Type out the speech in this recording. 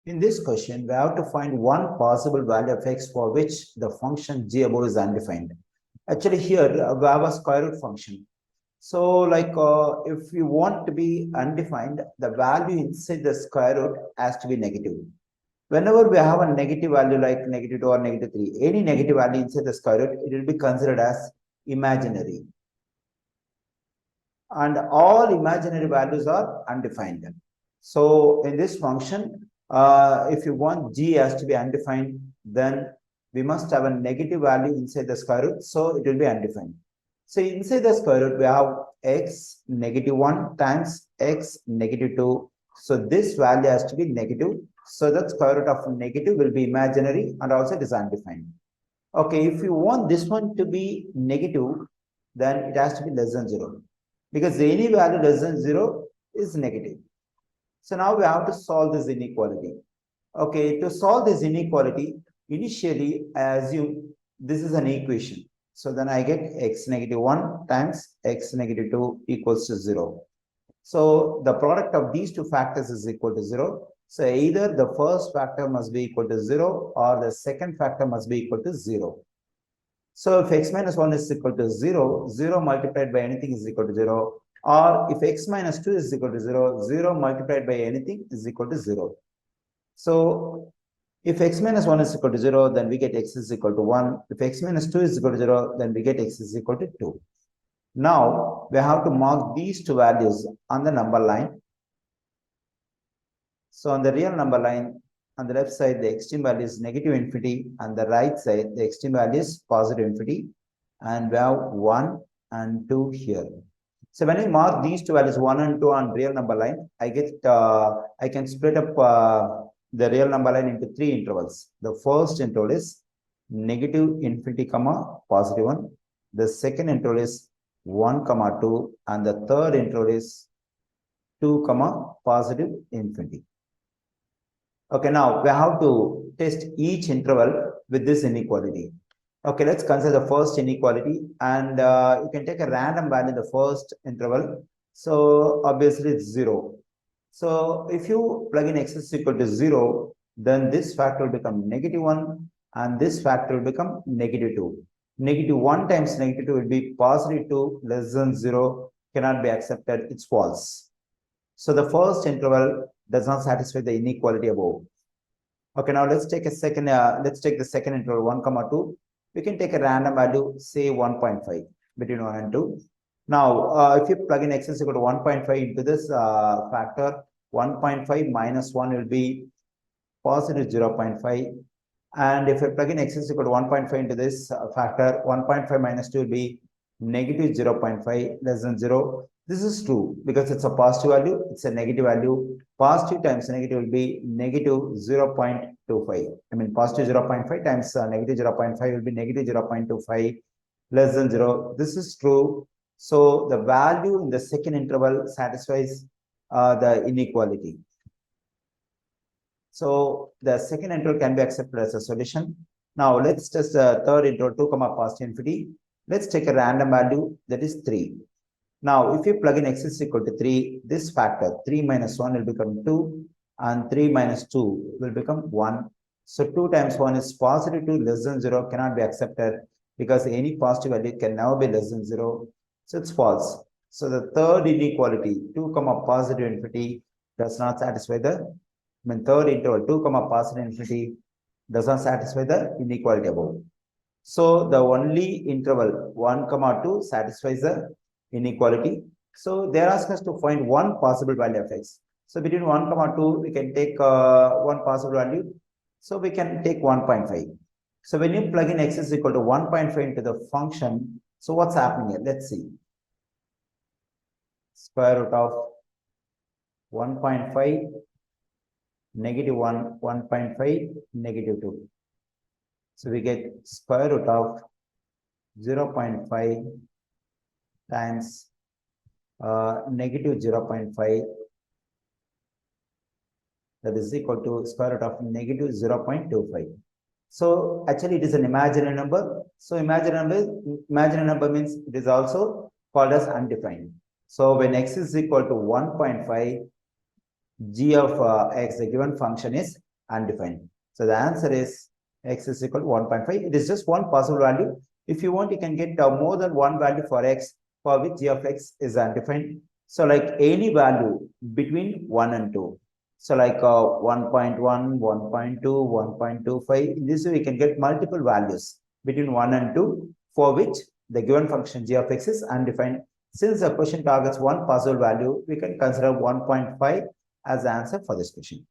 In this question, we have to find one possible value of x for which the function g above is undefined. Actually, here we have a square root function. So, if you want to be undefined, the value inside the square root has to be negative. Whenever we have a negative value like -2 or -3, any negative value inside the square root, it will be considered as imaginary. And all imaginary values are undefined. So, in this function, if you want g has to be undefined, then we must have a negative value inside the square root, so it will be undefined. So inside the square root, we have x -1 times x -2. So this value has to be negative. So the square root of negative will be imaginary and also it is undefined. Okay, if you want this one to be negative, then it has to be less than 0. Because any value less than 0 is negative. So now we have to solve this inequality. Okay, to solve this inequality, initially I assume this is an equation. So then I get x -1 times x -2 equals to 0. So the product of these two factors is equal to 0. So either the first factor must be equal to 0 or the second factor must be equal to 0. So if x minus 1 is equal to 0, 0 multiplied by anything is equal to 0. Or if x minus 2 is equal to 0, 0 multiplied by anything is equal to 0. So if x minus 1 is equal to 0, then we get x is equal to 1. If x minus 2 is equal to 0, then we get x is equal to 2. Now, we have to mark these two values on the number line. So, on the real number line, on the left side, the extreme value is negative infinity, and the right side, the extreme value is positive infinity. And we have 1 and 2 here. So, when I mark these two values 1 and 2 on real number line, I can split up the real number line into 3 intervals. The first interval is negative infinity comma positive 1. The second interval is 1 comma 2, and the third interval is 2 comma positive infinity. Okay, now we have to test each interval with this inequality. Okay, let's consider the first inequality, and you can take a random value in the first interval. So obviously it's 0. So if you plug in x is equal to 0, then this factor will become -1 and this factor will become -2. -1 times -2 will be positive 2 less than 0, cannot be accepted, it's false. So the first interval does not satisfy the inequality above. Okay, now let's take the second interval 1 comma 2. We can take a random value, say 1.5 between 1 and 2. Now, if you plug in x is equal to 1.5 into this factor, 1.5 minus 1 will be positive 0.5. And if I plug in x is equal to 1.5 into this factor, 1.5 minus 2 will be negative 0.5 less than 0. This is true because it's a positive value, it's a negative value. Positive times negative will be negative 0.25. I mean, positive 0.5 times negative 0.5 will be negative 0.25 less than 0. This is true. So the value in the second interval satisfies the inequality. So the second interval can be accepted as a solution. Now let's test the third interval 2 comma positive infinity. Let's take a random value, that is 3. Now if you plug in x is equal to 3, this factor 3 minus 1 will become 2 and 3 minus 2 will become 1. So 2 times 1 is positive 2 less than 0, cannot be accepted because any positive value can never be less than 0. So it's false. So the third inequality 2 comma positive infinity does not satisfy the third interval 2 comma positive infinity does not satisfy the inequality above. So the only interval 1 comma 2 satisfies the inequality. So they are asking us to find one possible value of x. So between 1 comma 2 we can take one possible value. So we can take 1.5. So when you plug in x is equal to 1.5 into the function, so what's happening here? Let's see. Square root of 1.5 -1, 1.5, -2. So we get square root of 0.5 times negative 0.5, that is equal to square root of negative 0.25. So actually it is an imaginary number. So imaginary number means it is also called as undefined. So when x is equal to 1.5, g of x, the given function is undefined. So the answer is x is equal to 1.5. It is just one possible value. If you want, you can get more than one value for x for which g of x is undefined. So like any value between 1 and 2. So like 1.1, 1.2, 1.25. In this way, we can get multiple values between 1 and 2 for which the given function g of x is undefined. Since the question targets one possible value, we can consider 1.5 as the answer for this question.